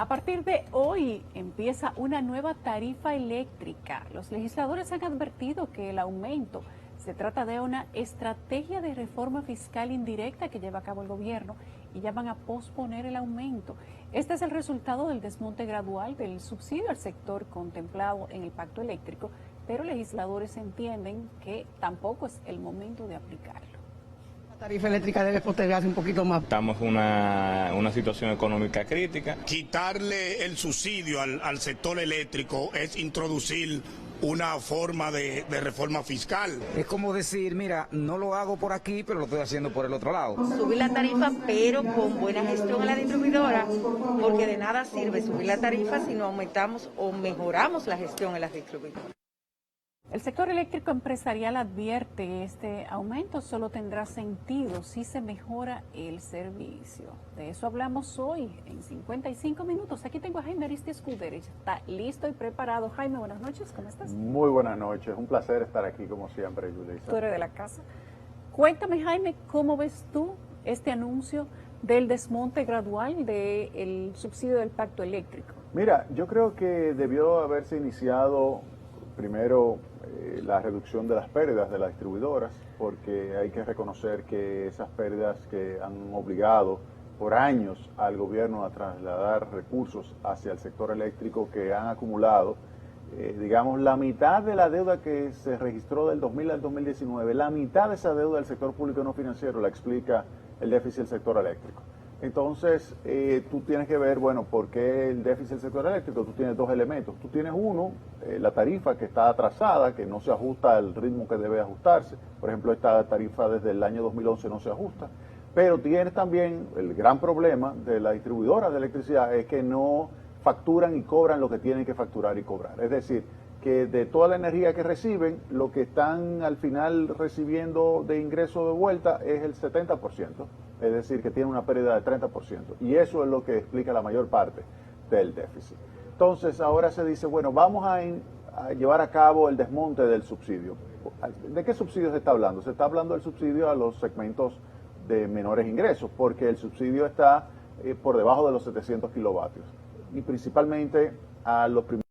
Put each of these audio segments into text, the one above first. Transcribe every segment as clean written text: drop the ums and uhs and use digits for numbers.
A partir de hoy empieza una nueva tarifa eléctrica. Los legisladores han advertido que el aumento se trata de una estrategia de reforma fiscal indirecta que lleva a cabo el gobierno y llaman a posponer el aumento. Este es el resultado del desmonte gradual del subsidio al sector contemplado en el pacto eléctrico, pero legisladores entienden que tampoco es el momento de aplicarlo. La tarifa eléctrica debe postergarse un poquito más. Estamos en una situación económica crítica. Quitarle el subsidio al sector eléctrico es introducir una forma de reforma fiscal. Es como decir, mira, no lo hago por aquí, pero lo estoy haciendo por el otro lado. Subir la tarifa, pero con buena gestión a la distribuidora, porque de nada sirve subir la tarifa si no aumentamos o mejoramos la gestión en las distribuidoras. El sector eléctrico empresarial advierte que este aumento solo tendrá sentido si se mejora el servicio. De eso hablamos hoy en 55 minutos. Aquí tengo a Jaime Aristi Escudero. Está listo y preparado. Jaime, buenas noches. ¿Cómo estás? Muy buenas noches. Un placer estar aquí como siempre, Yulisa. Tú eres de la casa. Cuéntame, Jaime, ¿cómo ves tú este anuncio del desmonte gradual del subsidio del pacto eléctrico? Mira, yo creo que debió haberse iniciado primero la reducción de las pérdidas de las distribuidoras, porque hay que reconocer que esas pérdidas que han obligado por años al gobierno a trasladar recursos hacia el sector eléctrico que han acumulado, digamos, la mitad de la deuda que se registró del 2000 al 2019, la mitad de esa deuda del sector público no financiero la explica el déficit del sector eléctrico. Entonces, tú tienes que ver, bueno, ¿por qué el déficit del sector eléctrico? Tú tienes dos elementos. Tú tienes uno, la tarifa que está atrasada, que no se ajusta al ritmo que debe ajustarse. Por ejemplo, esta tarifa desde el año 2011 no se ajusta. Pero tienes también el gran problema de las distribuidoras de electricidad, es que no facturan y cobran lo que tienen que facturar y cobrar. Es decir, que de toda la energía que reciben, lo que están al final recibiendo de ingreso de vuelta es el 70%, es decir, que tiene una pérdida del 30%, y eso es lo que explica la mayor parte del déficit. Entonces, ahora se dice, bueno, vamos a llevar a cabo el desmonte del subsidio. ¿De qué subsidio se está hablando? Se está hablando del subsidio a los segmentos de menores ingresos, porque el subsidio está por debajo de los 700 kilovatios, y principalmente a los primeros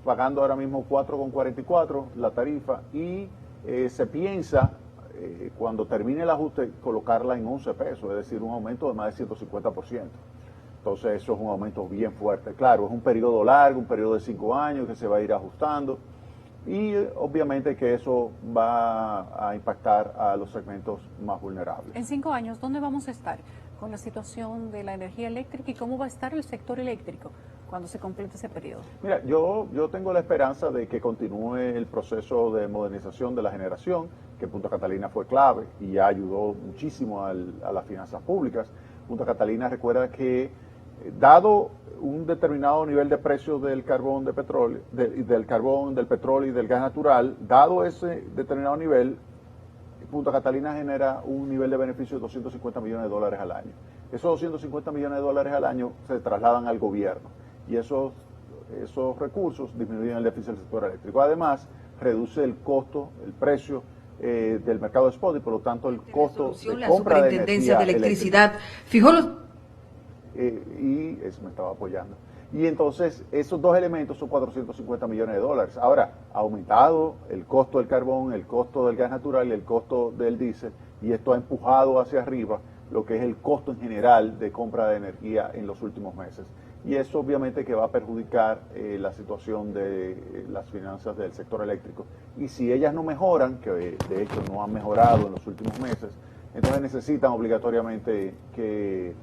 pagando ahora mismo 4,44 la tarifa, y se piensa cuando termine el ajuste colocarla en 11 pesos, es decir, un aumento de más de 150%. Entonces eso es un aumento bien fuerte. Claro, es un periodo largo, un periodo de 5 años que se va a ir ajustando, y obviamente que eso va a impactar a los segmentos más vulnerables. En 5 años, ¿dónde vamos a estar con la situación de la energía eléctrica y cómo va a estar el sector eléctrico cuando se complete ese periodo? Mira, yo tengo la esperanza de que continúe el proceso de modernización de la generación, que Punta Catalina fue clave y ayudó muchísimo a las finanzas públicas. Punta Catalina recuerda que dado un determinado nivel de precio del carbón, del petróleo y del gas natural, dado ese determinado nivel, Punta Catalina genera un nivel de beneficio de 250 millones de dólares al año. Esos 250 millones de dólares al año se trasladan al gobierno, y esos recursos disminuyen el déficit del sector eléctrico. Además, reduce el costo, el precio del mercado de spot, y por lo tanto el costo de compra de energía de electricidad fijó los... y eso me estaba apoyando. Y entonces esos dos elementos son 450 millones de dólares. Ahora, ha aumentado el costo del carbón, el costo del gas natural y el costo del diésel, y esto ha empujado hacia arriba lo que es el costo en general de compra de energía en los últimos meses. Y eso obviamente que va a perjudicar la situación de las finanzas del sector eléctrico. Y si ellas no mejoran, que de hecho no han mejorado en los últimos meses, entonces necesitan obligatoriamente que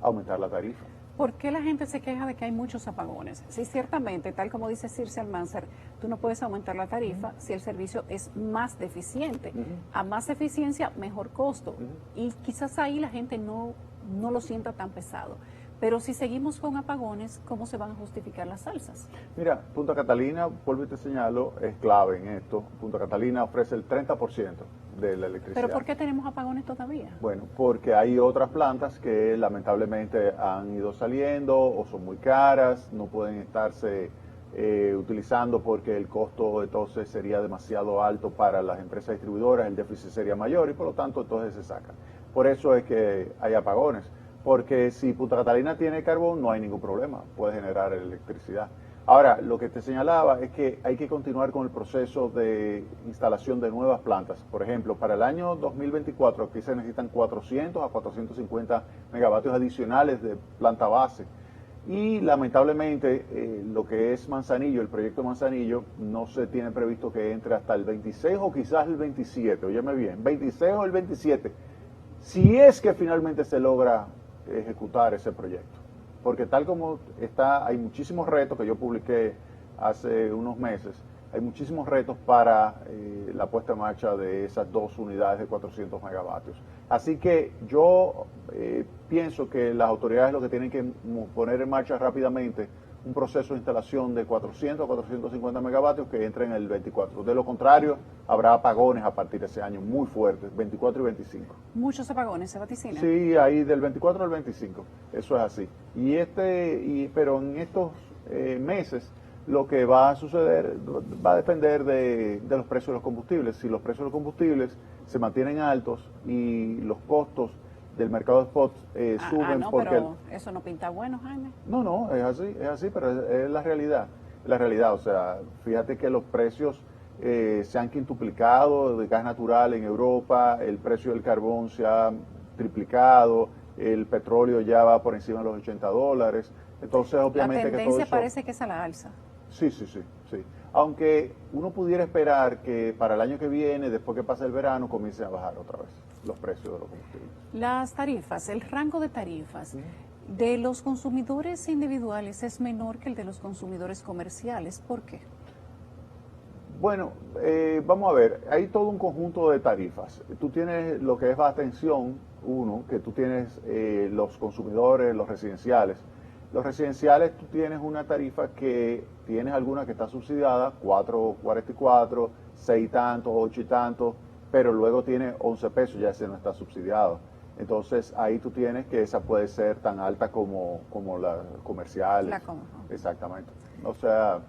aumentar la tarifa. ¿Por qué la gente se queja de que hay muchos apagones? Sí, ciertamente, tal como dice Circe Almanzar, tú no puedes aumentar la tarifa si el servicio es más deficiente. A más eficiencia, mejor costo. Y quizás ahí la gente no lo sienta tan pesado. Pero si seguimos con apagones, ¿cómo se van a justificar las alzas? Mira, Punta Catalina, vuelvo y te señalo, es clave en esto. Punta Catalina ofrece el 30% de la electricidad. ¿Pero por qué tenemos apagones todavía? Bueno, porque hay otras plantas que lamentablemente han ido saliendo o son muy caras, no pueden estarse utilizando porque el costo entonces sería demasiado alto para las empresas distribuidoras, el déficit sería mayor y por lo tanto entonces se sacan. Por eso es que hay apagones. Porque si Punta Catalina tiene carbón, no hay ningún problema, puede generar electricidad. Ahora, lo que te señalaba es que hay que continuar con el proceso de instalación de nuevas plantas. Por ejemplo, para el año 2024 aquí se necesitan 400 a 450 megavatios adicionales de planta base. Y lamentablemente lo que es Manzanillo, el proyecto Manzanillo, no se tiene previsto que entre hasta el 26 o quizás el 27, óyeme bien, 26 o el 27, si es que finalmente se logra ejecutar ese proyecto. Porque tal como está, hay muchísimos retos que yo publiqué hace unos meses, hay muchísimos retos para la puesta en marcha de esas dos unidades de 400 megavatios. Así que yo pienso que las autoridades lo que tienen que poner en marcha rápidamente un proceso de instalación de 400 a 450 megavatios que entre en el 24. De lo contrario, habrá apagones a partir de ese año muy fuertes, 24 y 25. Muchos apagones se vaticinan. Sí, ahí del 24 al 25, eso es así. Pero en estos meses lo que va a suceder va a depender de los precios de los combustibles. Si los precios de los combustibles se mantienen altos y los costos del mercado de spot suben no, porque... pero eso no pinta bueno, Jaime. No, es así, pero es la realidad. La realidad, o sea, fíjate que los precios se han quintuplicado de gas natural en Europa, el precio del carbón se ha triplicado, el petróleo ya va por encima de los $80. Entonces, obviamente La que todo tendencia eso... parece que es a la alza. Sí. Aunque uno pudiera esperar que para el año que viene, después que pase el verano, comiencen a bajar otra vez los precios de los combustibles. Las tarifas, el rango de tarifas de los consumidores individuales es menor que el de los consumidores comerciales. ¿Por qué? Bueno, vamos a ver, hay todo un conjunto de tarifas. Tú tienes lo que es baja tensión, que tú tienes los consumidores, los residenciales. Los residenciales, tú tienes una tarifa que tienes alguna que está subsidiada, 4.44, 6 y tantos, 8 y tantos, pero luego tiene 11 pesos, ya ese no está subsidiado. Entonces ahí tú tienes que esa puede ser tan alta como las comerciales. Exactamente. O sea,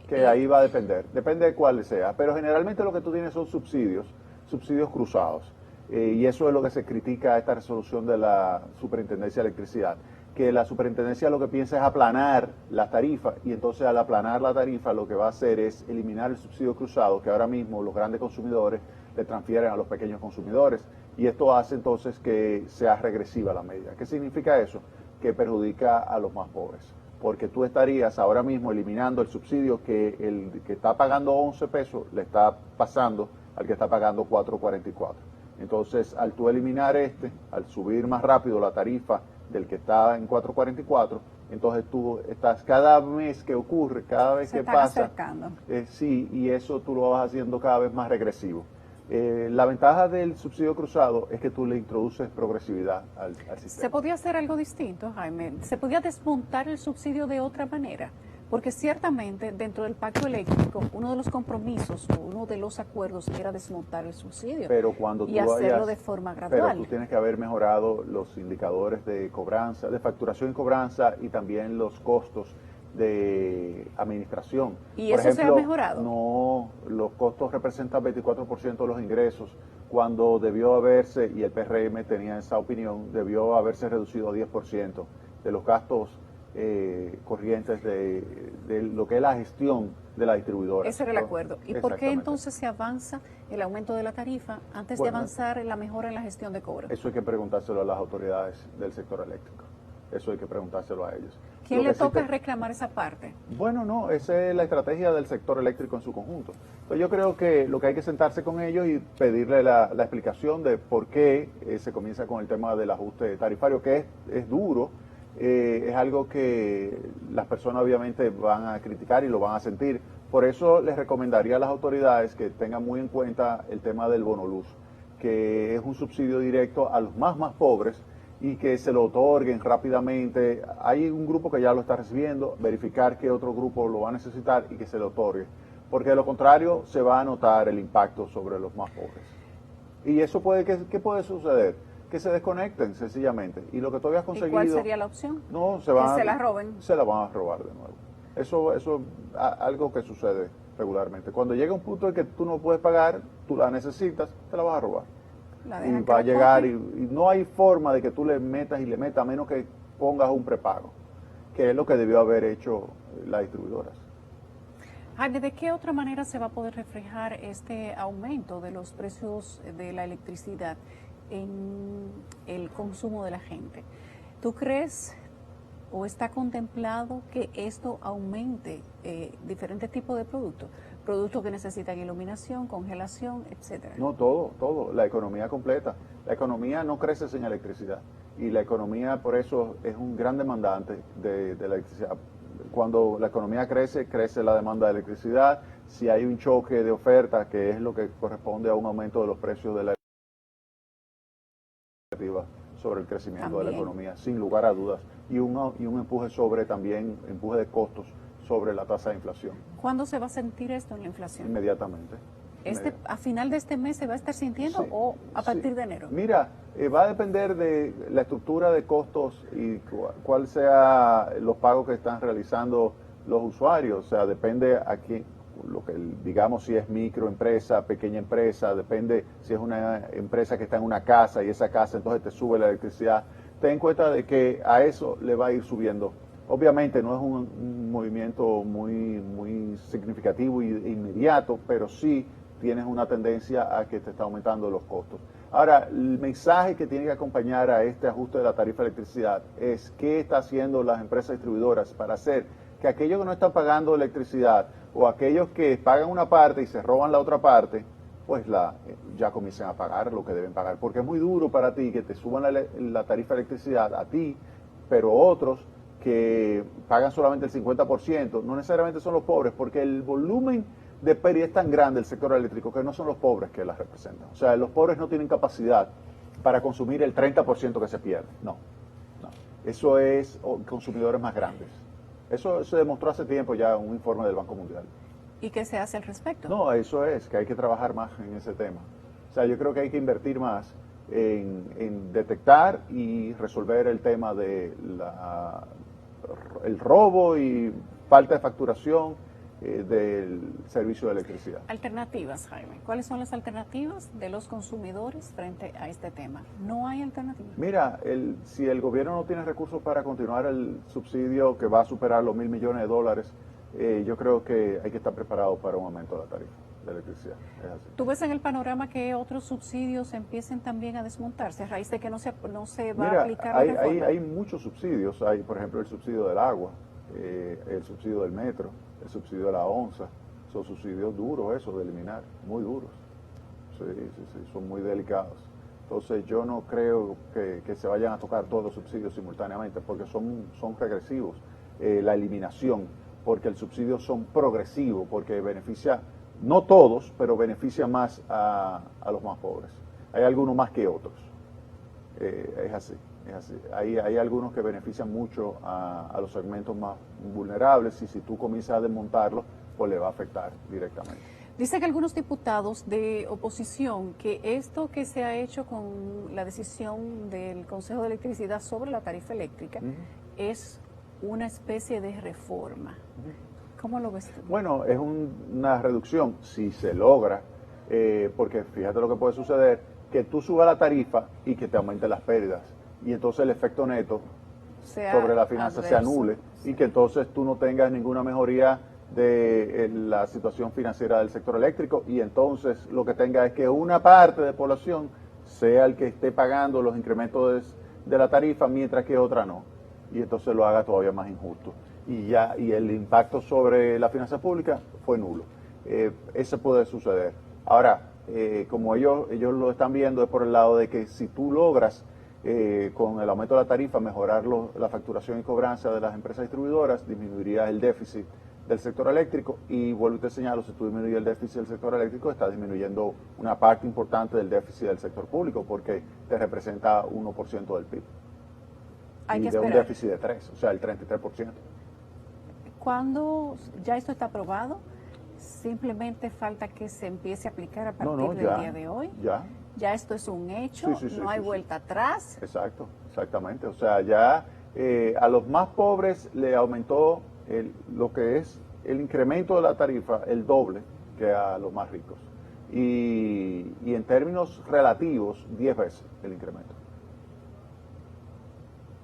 que ahí va a depende de cuál sea. Pero generalmente lo que tú tienes son subsidios cruzados. Y eso es lo que se critica a esta resolución de la Superintendencia de Electricidad, que la superintendencia lo que piensa es aplanar la tarifa, y entonces al aplanar la tarifa lo que va a hacer es eliminar el subsidio cruzado que ahora mismo los grandes consumidores le transfieren a los pequeños consumidores, y esto hace entonces que sea regresiva la medida. ¿Qué significa eso? Que perjudica a los más pobres, porque tú estarías ahora mismo eliminando el subsidio que el que está pagando 11 pesos le está pasando al que está pagando 4.44. Entonces, al tú eliminar al subir más rápido la tarifa del que está en 4.44, entonces tú estás, cada mes que ocurre, cada vez que pasa, sí, y eso tú lo vas haciendo cada vez más regresivo. La ventaja del subsidio cruzado es que tú le introduces progresividad al sistema. ¿Se podía hacer algo distinto, Jaime? ¿Se podía desmontar el subsidio de otra manera? Porque ciertamente dentro del pacto eléctrico, uno de los compromisos o uno de los acuerdos era desmontar el subsidio y hacerlo de forma gradual. Pero tú tienes que haber mejorado los indicadores de cobranza, de facturación y cobranza, y también los costos de administración. ¿Y eso se ha mejorado? No, los costos representan 24% de los ingresos, cuando debió haberse, y el PRM tenía esa opinión, debió haberse reducido a 10% de los gastos corrientes de lo que es la gestión de la distribuidora. Ese era el acuerdo. ¿Y por qué entonces se avanza el aumento de la tarifa antes de avanzar en la mejora en la gestión de cobro? Eso hay que preguntárselo a las autoridades del sector eléctrico. Eso hay que preguntárselo a ellos. ¿Quién le toca reclamar esa parte? Bueno, no, esa es la estrategia del sector eléctrico en su conjunto. Entonces yo creo que lo que hay que sentarse con ellos y pedirle la explicación de por qué se comienza con el tema del ajuste tarifario, que es duro. Es algo que las personas obviamente van a criticar y lo van a sentir. Por eso les recomendaría a las autoridades que tengan muy en cuenta el tema del bono luz, que es un subsidio directo a los más pobres, y que se lo otorguen rápidamente. Hay un grupo que ya lo está recibiendo, verificar que otro grupo lo va a necesitar y que se lo otorgue, porque de lo contrario se va a notar el impacto sobre los más pobres. Y eso ¿qué puede suceder? Que se desconecten sencillamente, y lo que tú habías conseguido... ¿Y cuál sería la opción? No, que se la roben. Se la van a robar de nuevo. Eso es algo que sucede regularmente. Cuando llega un punto en que tú no puedes pagar, tú la necesitas, te la vas a robar. La y dejan que va a lo llegar paguen. y no hay forma de que tú le metas y le metas a menos que pongas un prepago, que es lo que debió haber hecho las distribuidoras. Jaime, ¿de qué otra manera se va a poder reflejar este aumento de los precios de la electricidad en el consumo de la gente? ¿Tú crees o está contemplado que esto aumente diferentes tipos de productos? Productos que necesitan iluminación, congelación, etcétera. No, todo, la economía completa. La economía no crece sin electricidad y la economía por eso es un gran demandante de la electricidad. Cuando la economía crece, crece la demanda de electricidad. Si hay un choque de oferta, que es lo que corresponde a un aumento de los precios de la electricidad sobre el crecimiento de la economía, sin lugar a dudas. Y un empuje sobre también, empuje de costos sobre la tasa de inflación. ¿Cuándo se va a sentir esto en la inflación? Inmediatamente. ¿A final de este mes se va a estar sintiendo Sí, o a partir sí. de enero? Mira, va a depender de la estructura de costos y cuál sea los pagos que están realizando los usuarios. O sea, depende aquí, lo que digamos si es microempresa, pequeña empresa, depende si es una empresa que está en una casa y esa casa entonces te sube la electricidad. Ten en cuenta de que a eso le va a ir subiendo. Obviamente no es un movimiento muy significativo e inmediato, pero sí tienes una tendencia a que te está aumentando los costos. Ahora, el mensaje que tiene que acompañar a este ajuste de la tarifa de electricidad es qué está haciendo las empresas distribuidoras para hacer que aquellos que no están pagando electricidad o aquellos que pagan una parte y se roban la otra parte, pues ya comiencen a pagar lo que deben pagar. Porque es muy duro para ti que te suban la tarifa de electricidad a ti, pero otros que pagan solamente el 50%, no necesariamente son los pobres, porque el volumen de pérdida es tan grande del sector eléctrico que no son los pobres que las representan. O sea, los pobres no tienen capacidad para consumir el 30% que se pierde. No. Eso es consumidores más grandes. Eso se demostró hace tiempo ya en un informe del Banco Mundial. ¿Y qué se hace al respecto? No, eso es, que hay que trabajar más en ese tema. O sea, yo creo que hay que invertir más en detectar y resolver el tema de el robo y falta de facturación del servicio de electricidad. Alternativas, Jaime. ¿Cuáles son las alternativas de los consumidores frente a este tema? No hay alternativas. Mira, si el gobierno no tiene recursos para continuar el subsidio que va a superar los $1.000 millones, yo creo que hay que estar preparado para un aumento de la tarifa de electricidad. Es así. ¿Tú ves en el panorama que otros subsidios empiecen también a desmontarse a raíz de que no se va a aplicar la reforma? Hay muchos subsidios. Hay, por ejemplo, el subsidio del agua, el subsidio del metro, el subsidio de la onza. Son subsidios duros, eso de eliminar, muy duros. Sí, son muy delicados. Entonces yo no creo que se vayan a tocar todos los subsidios simultáneamente porque son regresivos. La eliminación, porque el subsidio son progresivos, porque beneficia, no todos, pero beneficia más a los más pobres. Hay algunos más que otros. Es así. Hay algunos que benefician mucho a los segmentos más vulnerables y si tú comienzas a desmontarlos, pues le va a afectar directamente. Dicen algunos diputados de oposición que esto que se ha hecho con la decisión del Consejo de Electricidad sobre la tarifa eléctrica es una especie de reforma. ¿Cómo lo ves tú? Bueno, es una reducción, si se logra, porque fíjate lo que puede suceder, que tú subas la tarifa y que te aumenten las pérdidas. Y entonces el efecto neto sobre la finanza se anule y que entonces tú no tengas ninguna mejoría de la situación financiera del sector eléctrico y entonces lo que tenga es que una parte de población sea el que esté pagando los incrementos de la tarifa mientras que otra no. Y entonces lo haga todavía más injusto. Y el impacto sobre la finanza pública fue nulo. Eso puede suceder. Ahora, como ellos lo están viendo es por el lado de que si tú logras con el aumento de la tarifa mejorar la facturación y cobranza de las empresas distribuidoras, disminuiría el déficit del sector eléctrico y vuelvo y te señalo, si tú disminuyes el déficit del sector eléctrico, estás disminuyendo una parte importante del déficit del sector público porque te representa 1% del PIB. Hay y que de un esperar. déficit de 3, o sea, el 33%. Cuando ya esto está aprobado, simplemente falta que se empiece a aplicar a partir del día de hoy. Ya esto es un hecho, no hay vuelta atrás. Exactamente. O sea, ya a los más pobres le aumentó lo que es el incremento de la tarifa el doble que a los más ricos. y en términos relativos 10 veces el incremento.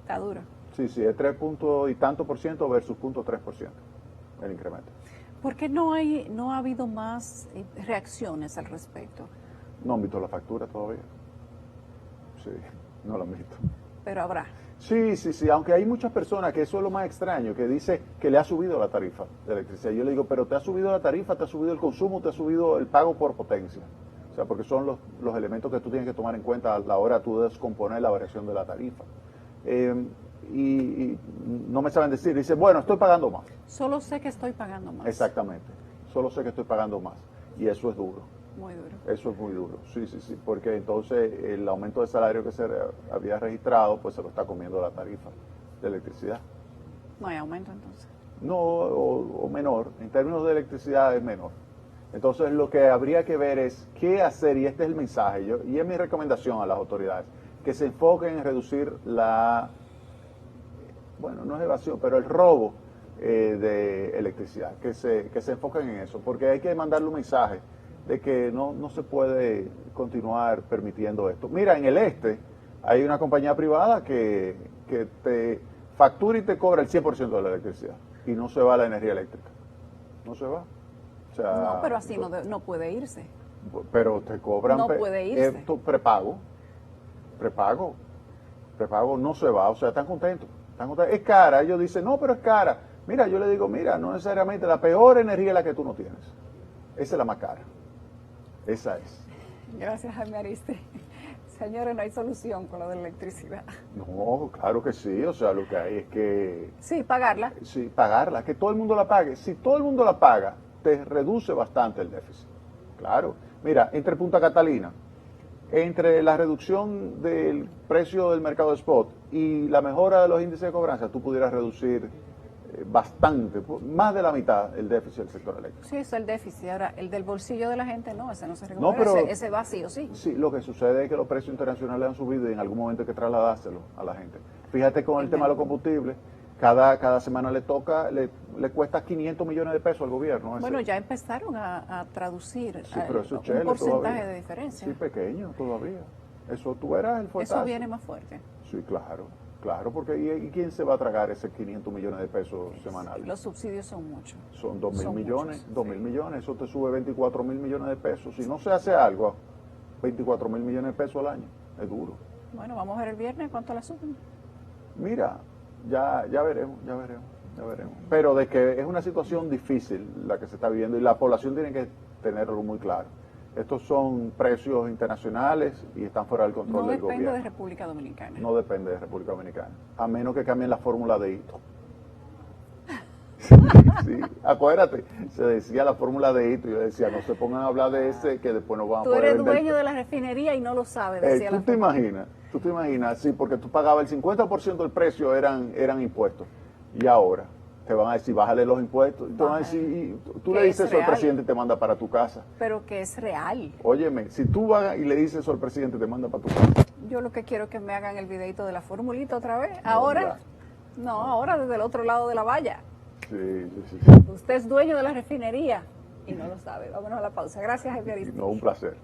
Está duro. Sí, sí, es 3 puntos y tanto por ciento versus 0.3% el incremento. ¿Por qué no ha habido más reacciones al respecto? No han visto la factura todavía. Sí, no la han visto. Pero habrá. Sí, sí, sí, aunque hay muchas personas que eso es lo más extraño, que dice que le ha subido la tarifa de electricidad. Yo le digo, pero te ha subido la tarifa, te ha subido el consumo, te ha subido el pago por potencia. O sea, porque son los elementos que tú tienes que tomar en cuenta a la hora de tú descomponer la variación de la tarifa. Y no me saben decir, dice, bueno, estoy pagando más. Solo sé que estoy pagando más. Exactamente, solo sé que estoy pagando más. Y eso es duro. Muy duro. Eso es muy duro, sí, sí, sí, porque entonces el aumento de salario que se había registrado, pues se lo está comiendo la tarifa de electricidad. No hay aumento entonces. No, o menor, en términos de electricidad es menor. Entonces lo que habría que ver es qué hacer, y este es el mensaje, y es mi recomendación a las autoridades, que se enfoquen en reducir bueno, no es evasión, pero el robo de electricidad, que se enfoquen en eso, porque hay que mandarle un mensaje de que no se puede continuar permitiendo esto. Mira, en el este hay una compañía privada que te factura y te cobra el 100% de la electricidad y no se va la energía eléctrica. No se va. O sea, No, pero así no puede irse. pero te cobran No puede irse. esto prepago no se va, o sea, están contentos. Es cara, ellos dicen, no, pero es cara. Mira, yo le digo, mira, no necesariamente, la peor energía es la que tú no tienes. Esa es la más cara. Esa es. Gracias, Jaime Ariste. Señores, no hay solución con lo de la electricidad. No, claro que sí, o sea, lo que hay es que... Sí, pagarla. Sí, pagarla, que todo el mundo la pague. Si todo el mundo la paga, te reduce bastante el déficit. Claro. Mira, entre Punta Catalina, entre la reducción del precio del mercado de spot y la mejora de los índices de cobranza, tú pudieras reducir bastante, más de la mitad el déficit del sector eléctrico. Sí, es el déficit. Ahora, el del bolsillo de la gente, no, ese no se recupera. No, pero ese vacío, sí. Sí, lo que sucede es que los precios internacionales han subido y en algún momento hay que trasladárselo a la gente. Fíjate con el tema de los combustibles, cada semana le cuesta 500 millones de pesos al gobierno. Bueno, ya empezaron a traducir Sí, pero eso es un chele porcentaje todavía. de diferencia. Sí, pequeño todavía. Eso tú verás el fuertazo. Eso viene más fuerte. Sí, claro, porque ¿y quién se va a tragar ese 500 millones de pesos semanales? Los subsidios son muchos. Son 2.000 millones, muchos, 2.000 millones, eso te sube 24.000 millones de pesos. Si no se hace algo, 24.000 millones de pesos al año, es duro. Bueno, vamos a ver el viernes cuánto la suben. Mira, ya veremos. Pero de que es una situación difícil la que se está viviendo y la población tiene que tenerlo muy claro. Estos son precios internacionales y están fuera del control del gobierno. No depende de República Dominicana. No depende de República Dominicana, a menos que cambien la fórmula de Hito. Sí, acuérdate, se decía la fórmula de Hito y yo decía, no se pongan a hablar de ese que después no van a Tú poder eres vender. dueño de la refinería y no lo sabes, decía ¿Tú la te fórmula. imaginas? Sí, porque tú pagabas el 50% del precio eran impuestos y ahora te van a decir, bájale los impuestos. Te van a decir, y tú le Que dices es eso al real. presidente y te manda para tu casa. Pero que es real. Óyeme, si tú vas y le dices eso al presidente, te manda para tu casa. Yo lo que quiero es que me hagan el videito de la formulita otra vez. No, Ahora, ya. ahora desde el otro lado de la valla. Sí. Usted es dueño de la refinería y no lo sabe. Vámonos a la pausa. Gracias, Javier Ariste. No, un placer.